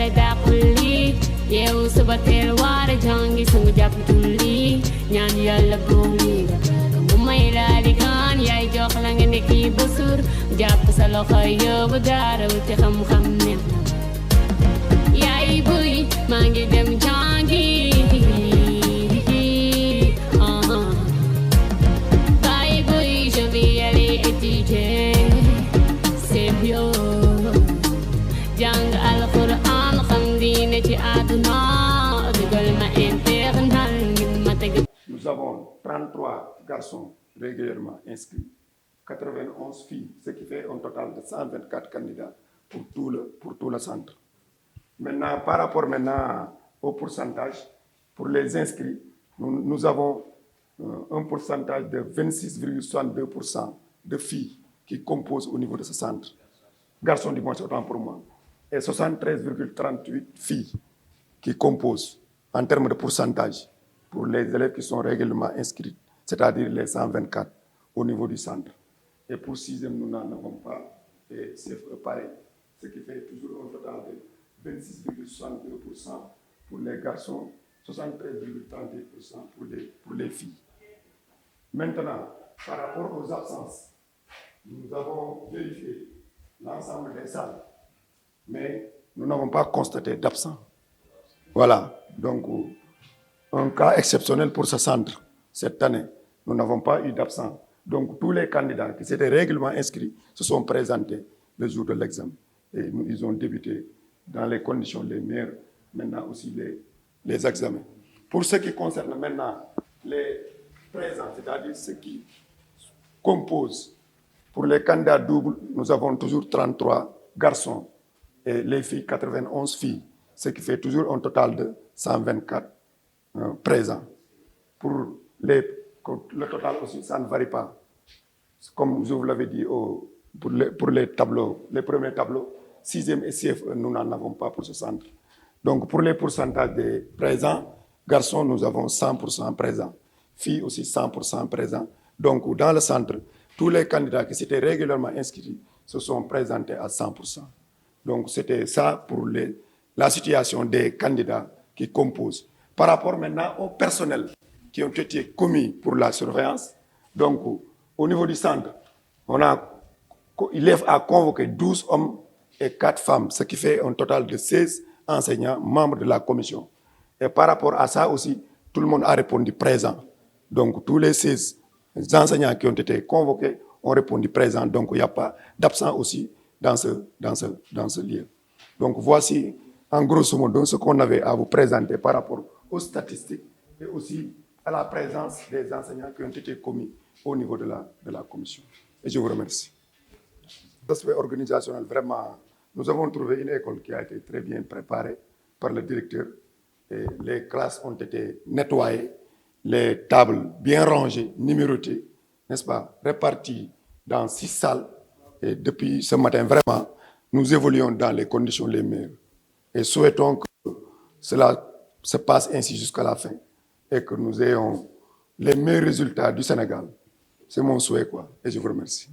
xale dàqul lii yeewu suba teel waare jàngi sangu jàpp julli ñaan yàlla buur lii mu may laa di gaan yaay jox la nga ndekki ba suur jàpp sa loxo yóbbu daara wuti xam-xam ne yaay buy maa ngi dem jàngi baay buy je vais aller étudier c'est bien jàng alxuraan xam diine ci àdduna dugal ma internal ngir ma teg. Nous avons 33 garçons régulièrement inscrits, 91 filles, ce qui fait un total de 124 candidats pour tout le centre. Maintenant, par rapport au pourcentage, pour les inscrits, nous avons un pourcentage de 26,62% de filles qui composent au niveau de ce centre. Garçons du moins, autant pour moi. Et 73,38 filles qui composent en termes de pourcentage pour les élèves qui sont régulièrement inscrits, c'est-à-dire les 124 au niveau du centre. Et pour 6e, nous n'en avons pas, et c'est pareil, ce qui fait toujours un total de 26,62% pour les garçons, 73,38% pour les filles. Maintenant, par rapport aux absences, nous avons vérifié l'ensemble des salles, mais nous n'avons pas constaté d'absents. Voilà, donc un cas exceptionnel pour ce centre. Cette année, nous n'avons pas eu d'absents. Donc tous les candidats qui s'étaient régulièrement inscrits se sont présentés le jour de l'examen. Et ils ont débuté dans les conditions les meilleures, maintenant aussi les examens. Pour ce qui concerne maintenant les présents, c'est-à-dire ceux qui composent, pour les candidats doubles, nous avons toujours 33 garçons et les filles, 91 filles, ce qui fait toujours un total de 124 présents. Pour le total aussi, ça ne varie pas. Comme je vous l'avais dit pour les tableaux, les premiers tableaux, 6e et CFE, nous n'en avons pas pour ce centre. Donc pour les pourcentages des présents, garçons, nous avons 100% présents. Filles aussi 100% présents. Donc dans le centre, tous les candidats qui s'étaient régulièrement inscrits se sont présentés à 100%. Donc c'était ça pour la situation des candidats qui composent. Par rapport maintenant au personnel qui ont été commis pour la surveillance, donc au niveau du centre, il a convoqué 12 hommes et 4 femmes, ce qui fait un total de 16 enseignants membres de la commission. Et par rapport à ça aussi, tout le monde a répondu présent. Donc tous les 16 enseignants qui ont été convoqués ont répondu présent. Donc il n'y a pas d'absent aussi dans ce lieu. Donc voici en grosso modo ce qu'on avait à vous présenter par rapport aux statistiques et aussi à la présence des enseignants qui ont été commis au niveau de la commission. Et je vous remercie. L'aspect organisationnel, vraiment, nous avons trouvé une école qui a été très bien préparée par le directeur. Et les classes ont été nettoyées, les tables bien rangées, numérotées, n'est-ce pas, réparties dans 6 salles. Et depuis ce matin, vraiment, nous évoluons dans les conditions les meilleures. Et souhaitons que cela se passe ainsi jusqu'à la fin et que nous ayons les meilleurs résultats du Sénégal. C'est mon souhait, quoi. Et je vous remercie.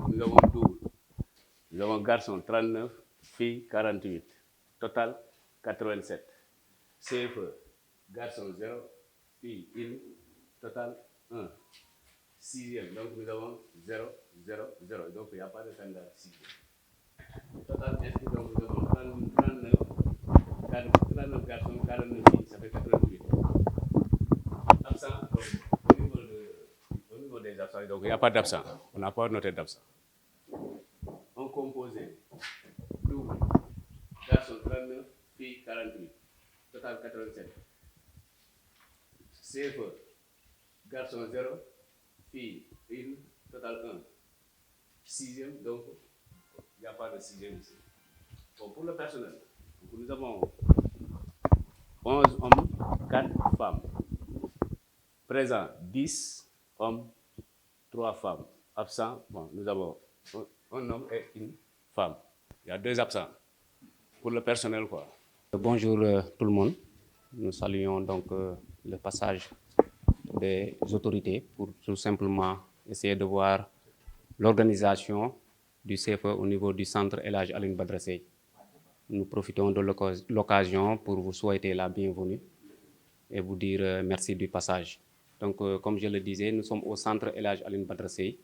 Nous avons 12. Nous avons garçons 39, filles 48. Total 87. CFE, garçons 0, filles 1, total 1. 6e, donc nous avons 0, 0, 0. Donc il n'y a pas de candidat 6e. Total inscrit, donc nous avons 39 garçons, 49 filles, ça fait 88. Absent, donc, au niveau des absents, donc il n'y a pas d'absent. On n'a pas noté d'absent. On composé double, garçons 39, filles 48, total 87. CFE, garçons 0, filles 1, total 1. 6e, donc il n'y a pas de 6e ici. Bon, pour le personnel, nous avons 11 hommes, 4 femmes. Présents 10 hommes, 3 femmes. Absents, bon, nous avons un homme et une femme. Il y a 2 absents. Pour le personnel, quoi. Bonjour tout le monde. Nous saluons donc le passage des autorités pour tout simplement essayer de voir l'organisation du CFE au niveau du centre El Hadj Alioune Badara Seye. nous profitons de l'occasion pour vous souhaiter la bienvenue et vous dire merci du passage. Donc, comme je le disais, nous sommes au centre El Hadj Alioune Badara Seye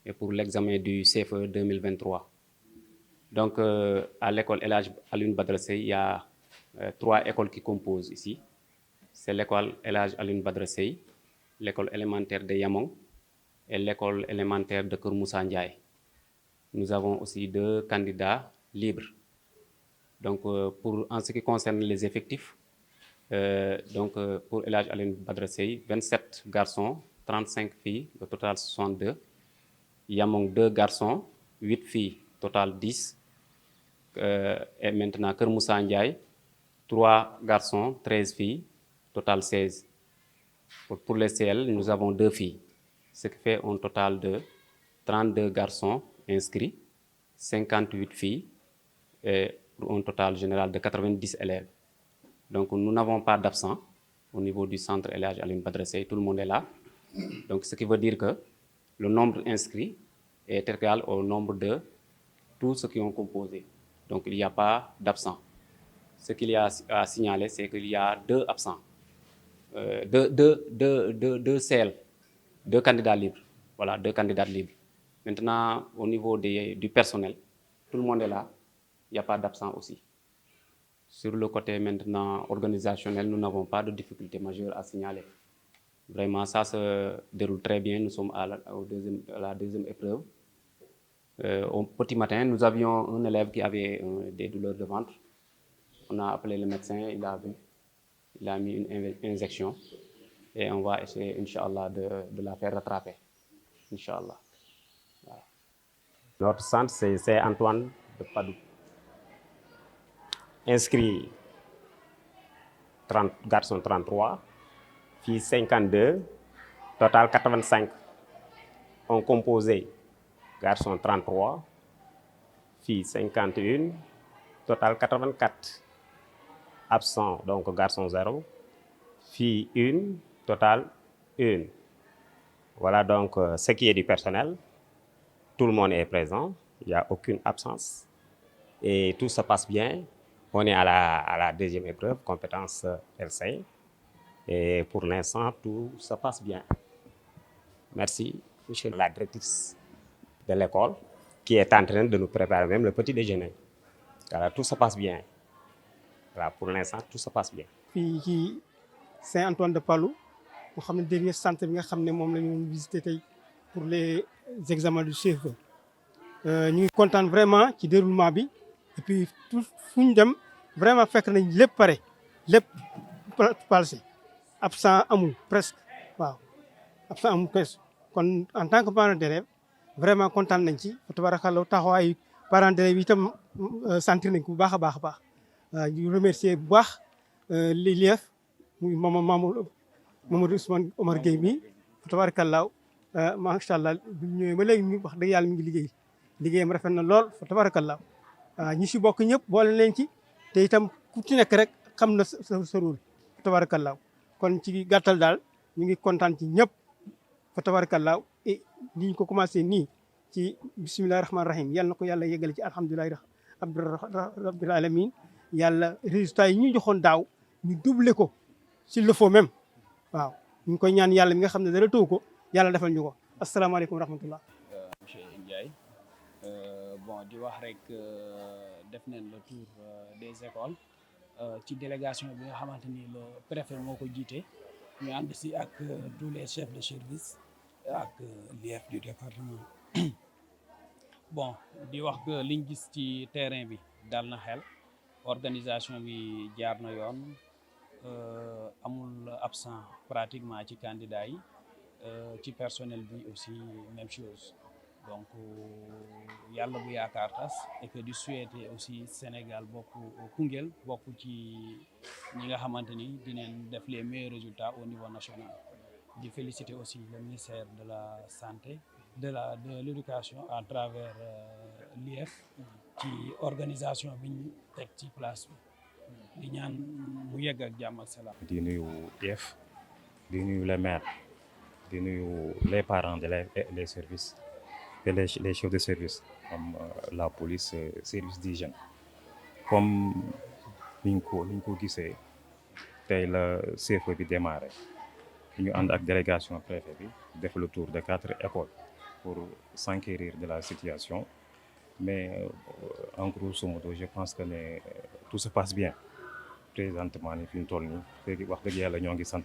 et pour l'examen du CFE 2023. Donc, à l'école El Hadj Alioune Badara Seye, il y a 3 écoles qui composent ici. C'est l'école El Hadj Alioune Badara Seye, l'école élémentaire de Yamong et l'école élémentaire de Keur Moussa Ndiaye. Nous avons aussi 2 candidats libres. Donc, en ce qui concerne les effectifs, pour El Hadj Alioune Badara Seye, 27 garçons, 35 filles, le total 62. Yamong 2 garçons, 8 filles, total 10. Et maintenant, Keur Moussa Ndiaye, 3 garçons, 13 filles, total 16. Pour les CL, nous avons 2 filles, ce qui fait un total de 32 garçons inscrits, 58 filles, et pour un total général de 90 élèves. Donc, nous n'avons pas d'absents au niveau du centre El Hadj Alioune Badara Seye, tout le monde est là. Donc, ce qui veut dire que le nombre inscrit est égal au nombre de tous ceux qui ont composé. Donc, il n'y a pas d'absents. Ce qu'il y a à signaler, c'est qu'il y a 2 absents, 2 CL, 2 candidats libres. Voilà, 2 candidats libres. Maintenant, au niveau du personnel, tout le monde est là. Il n'y a pas d'absent aussi. Sur le côté maintenant organisationnel, nous n'avons pas de difficultés majeures à signaler. Vraiment, ça se déroule très bien. Nous sommes à la deuxième épreuve. Au petit matin, nous avions un élève qui avait des douleurs de ventre. On a appelé le médecin, il a mis une injection et on va essayer, Inch'Allah, de la faire rattraper. Inch'Allah. Voilà. Notre centre, c'est Antoine de Padoue. Inscrit 30 garçons 33, filles 52, total 85. On composé garçons 33, filles 51, total 84. Absent, donc garçon 0, filles 1, total 1. Voilà donc ce qui est du personnel. Tout le monde est présent, il n'y a aucune absence et tout se passe bien. On est à la deuxième épreuve, compétence L5. Et pour l'instant, tout se passe bien. Merci, monsieur la directrice de l'école, qui est en train de nous préparer même le petit déjeuner. Voilà, tout se passe bien. Voilà, pour l'instant, tout se passe bien. fii ci Saint-Antoine de Padoue, moo xam ne dernier centre bi nga xam ne moom la ñu visité tey pour les examens du CFEE. ñu ngi kontaan vraiment ci déroulement bi et puis tout fu ñu dem vraiment fekk nañ lépp pare lépp passé absent amul presque waaw absent amul presque kon en tant que parent d'élève vraiment kontaan nañ ci fa tabarakallah taxawaayu parent d'élève yi itam sentir nañ ko bu baax a baax a baax. ñu remercier bu baax l'IEF muy Mamadou Ousmane Omar Gueye mi tabarakallah macha allah bu ñëwee ba léegi wax dëgg yàlla mi ngi liggéeyam rafet na lool tabarakallah ñi si bokk ñëpp boole leen ci te itam ku ci nekk rek xam na sa rôle tabarakallah kon ci gàttal daal ñu ngi kontaan ci ñëpp tabarakallah et ni ñu ko commencé nii ci bismillahi rahmaani rahim yàlla na ko yàlla yeggale ci alhamdulillahi rabbil alamin yàlla résultat yi ñu joxoon daaw ñu doublé ko s'il le faut même waaw ñu ngi koy ñaan yàlla mi nga xam ne dara taw ko yàlla defal ñu ko asalaamaaleykum wa rahmatullah. Monsieur Ndiaye bon di wax rek def nañ le tour des écoles ci délégation bi nga xamante ni le préfet moo ko jiite ñu ànd si ak tous les chefs de service ak l'IEF du département bon di wax que liñ gis ci terrain bi dal na xel. Organisation bi jaar na yoon amul absent pratiquement ci candidats yi ci personnel bi aussi même chose donc yàlla bu yaakaar tas et que di souhaiter aussi Sénégal bokk Koungheul bokk ci ñi nga xamante ni dinañ def les meilleurs résultats au niveau national di féliciter aussi le ministère de la santé de l'éducation à travers l'IEF ci organisation bi ñu teg ci place bi di ñaan mu yegg ak jàmm ak salaam. di nuyu IEF di nuyu les maires di nuyu les parents d'élèves et les services et les chefs de service comme la police service d'hygiène comme niñ ko gisee tey la CFEE bi démarré ñu ànd ak délégation préfet bi def le tour de 4 écoles pour s'enquérir de la situation mais en grosso modo je pense que tout se passe bien présentement ni fi ñu toll nii léegi wax dëgg yàlla ñoo ngi sant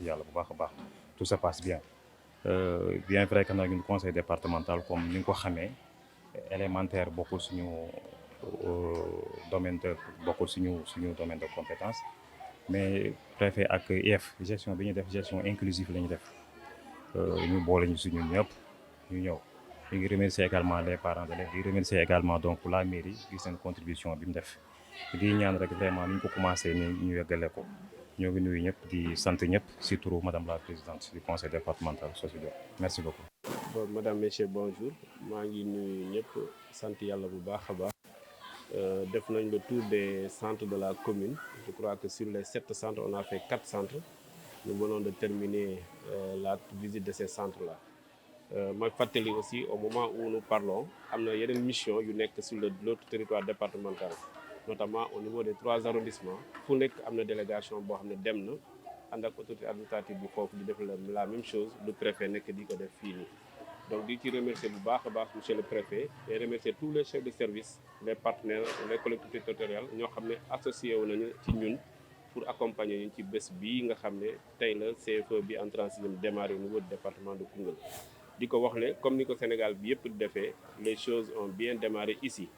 yàlla bu baax a baax tout se passe bien bien vrai que nag ñun conseil départemental comme ni nga ko xamee élémentaire bokkul suñu domaine de compétence mais préfet ak IEF gestion bi ñu def gestion inclusive la ñu def ñu boole ñu suñu ñëpp ñu ñëw ñu ngi remercier également les parents d'élèves di remercier également donc la mairie di seen contribution bi mu def di ñaan rek vraiment ni ñu ko commencé ni ñu yeggale ko ñoo ngi nuyu ñëpp di sant ñëpp si turu madame la présidente du conseil départemental Sophie Diop merci beaucoup. Bon, madame messieurs bonjour maa ngi nuyu ñëpp sant yàlla bu baax a baax def nañ le tour des centres de la commune je crois que sur les 7 centres on a fait 4 centres nous venons de terminer la visite de ces centres là ma fàttali aussi au moment où nous parlons am na yeneen mission yu nekk sur l'autre territoire départemental notamment au niveau des 3 arrondissements fu nekk am na délégation boo xam ne dem na ànd ak autorité administrative bi foofu di def la même chose le préfet nekk di ko def fii nii donc di ci remercier bu baax a baax monsieur le préfet et remercier tous les chefs de service les partenaires les collectivités territoriales ñoo xam ne associé wu nañu ci ñun pour accompagner ñu ci bés bii nga xam ne tey la CFEE bi en 36e démarré au niveau du département de Koungheul di ko wax ne comme ni ko Sénégal bi yëpp defee les choses ont bien démarré ici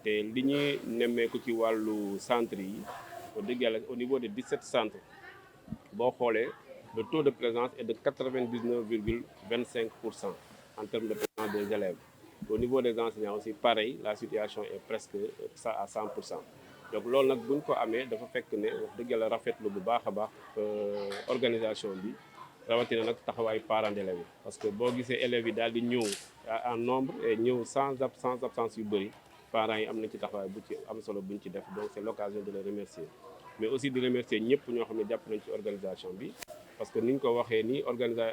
te li ñuy nemmeeku ci wàllu centre yi au dëgg yàlla au niveau des 17 centres boo xoolee le taux de présence est de 99,25% en termes de présence des élèves. Au niveau des enseignants aussi pareil la situation est presque ça à 100%. Donc loolu nag buñ ko amee dafa fekk ne wax dëgg yàlla rafetlu bu baax a baax organisation bi rawatina nag taxawaayu parents d'élèves yi parce que boo gisee élèves yi daal di ñëw en nombre et ñëw sans absence yu bëri parents yi am na ci taxawaay bu ci am solo buñ ci def donc c'est l'occasion de les remercier mais aussi de remercier ñëpp ñoo xam ne jàpp nañ ci organisation bi parce que niñ ko waxee nii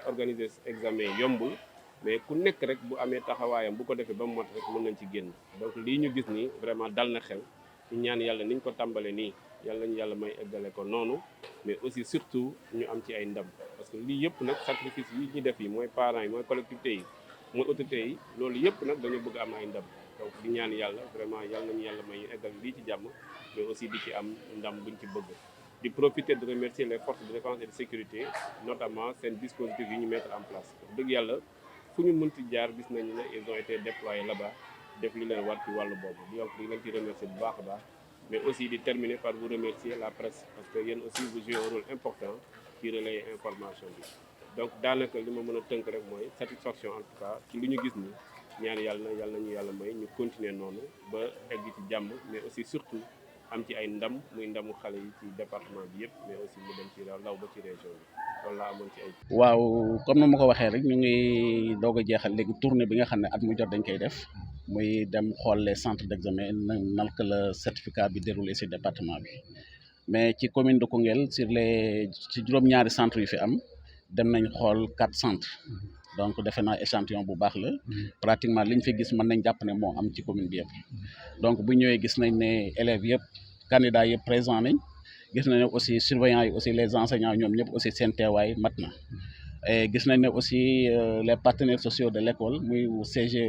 organiser examen yombul mais ku nekk rek bu amee taxawaayam bu ko defee ba mu mot rek mën nañ ci génn donc lii ñu gis nii vraiment dal na xel ñu ñaan yàlla niñ ko tàmbale nii yàlla nañu yàlla may eggale ko noonu mais aussi surtout ñu am ci ay ndam parce que lii yëpp nag sacrifice yi ñu def yi mooy parents yi mooy collectivités yi mooy autorités yi loolu yëpp nag dañu bëgg am ay ndam donc di ñaan yàlla vraiment yàlla nañu yàlla may eggal lii ci jàmm mais aussi di ci am ndam buñ ci bëgg di profiter de remercier les forces de défense et de sécurité notamment seen dispositifs yi ñu mettre en place wax dëgg yàlla fu ñu mënti jaar gis nañu ne ils ont été déployés là-bas def li leen war ci wàllu boobu donc di leen ci remercier bu baax a baax mais aussi di terminer par vous remercier la presse parce que yéen aussi vous jouez un rôle important ci relayer information bi donc daanaka li ma mën a tënk rek mooy satisfaction en tout cas ci li ñu gis ni ñaan yàlla nañu yàlla may ñu continuer noonu ba egg ci jàmm mais aussi surtout am ci ay ndam muy ndamu xale yi ci département bi yëpp mais aussi mu dem ci law ba ci région bi loolu laa amoon ci ay. waaw comme ni ma ko waxee rek ñu ngi doog a jeexal léegi tournée bi nga xam ne at mu jot dañ koy def muy dem xool les centres d'examen naka la certificat bi déroulé ci département bi mais ci commune de Koungheul ci juróom-ñaari centres yu fi am dem nañ xool 4 centres donc defe naa échantillon bu baax la pratiquement liñ fi gis mën nañ jàpp ne moo am ci commune bi yëpp donc bu ñëwee gis nañ ne élèves yëpp candidats yëpp présent nañ gis nañ ne aussi surveillants yi aussi les enseignants ñoom ñëpp aussi seen teewaay mat na et gis nañ ne aussi les partenaires sociaux de l'école muy CGE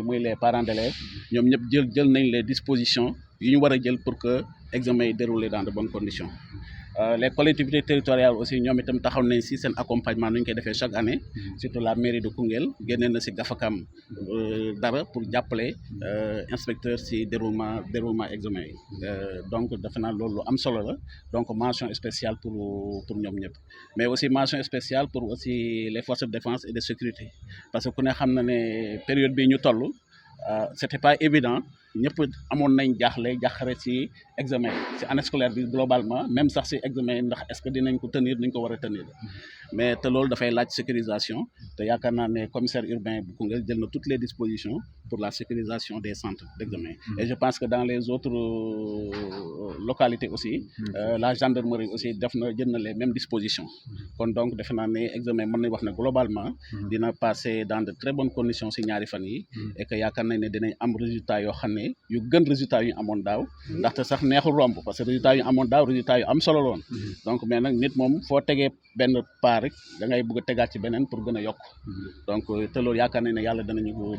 muy les parents d'élèves ñoom ñëpp jël nañ les dispositions yu ñu war a jël pour que examen yi déroulé dans de bonnes conditions. Les collectivités territoriales aussi ñoom itam taxaw nañ ci seen accompagnement nu ñu koy defee chaque année surtout la mairie de Koungheul génne na ci gafakam dara pour jàppale inspecteur ci déroulement examen yi donc defe naa loolu lu am solo la donc mention spéciale pour ñoom ñëpp mais aussi mention spéciale pour aussi les forces de défense et de sécurité parce que ku ne xam na ne période bii ñu toll c'était pas évident ñëpp amoon nañ jaaxare ci examen ci année scolaire bi globalement même sax ci examen yi ndax est-ce que dinañ ko tenir ni ñu ko war a tenir mais te loolu dafay laaj sécurisation te yaakaar naa ne commissaire urbain bu Koungheul jël na toutes les dispositions pour la sécurisation des centres d'examen et je pense que dans les autres localités aussi la gendarmerie aussi jël na les mêmes dispositions kon donc defe naa ne examen mën nañ wax ne globalement dina passer dans de très bonnes conditions ci ñaari fan yi et que yaakaar nañ ne dinañ am résultat yoo xam ne année yu gën résultat yu amoon daaw ndaxte sax neexul romb parce que résultat yu amoon daaw résultat yu am solo loon donc mais nag nit moom foo tegee benn pas rek da ngay bëgg a tegaat ci beneen pour gën a yokk donc te loolu yaakaar nañ ne yàlla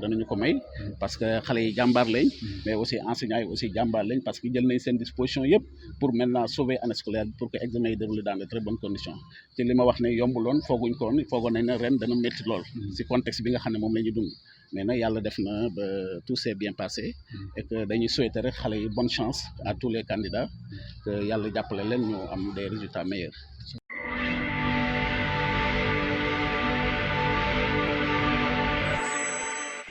danañu ko may parce que xale yi jàmbaar lañ mais aussi enseignants yi aussi jàmbaar lañ parce que jël nañ seen disposition yëpp pour maintenant sauver année scolaire pour que examen yi déroulé dans de très bonnes conditions ci li ma wax ne yombuloon foogoon nañ ne ren dana métti lool si contexte bi nga xam ne moom la ñu dund mais nag yàlla def na ba tout s'est bien passé et que dañuy souhaiter rek xale yi bonne chance à tous les candidats que yàlla jàppale leen ñu am des résultats meilleurs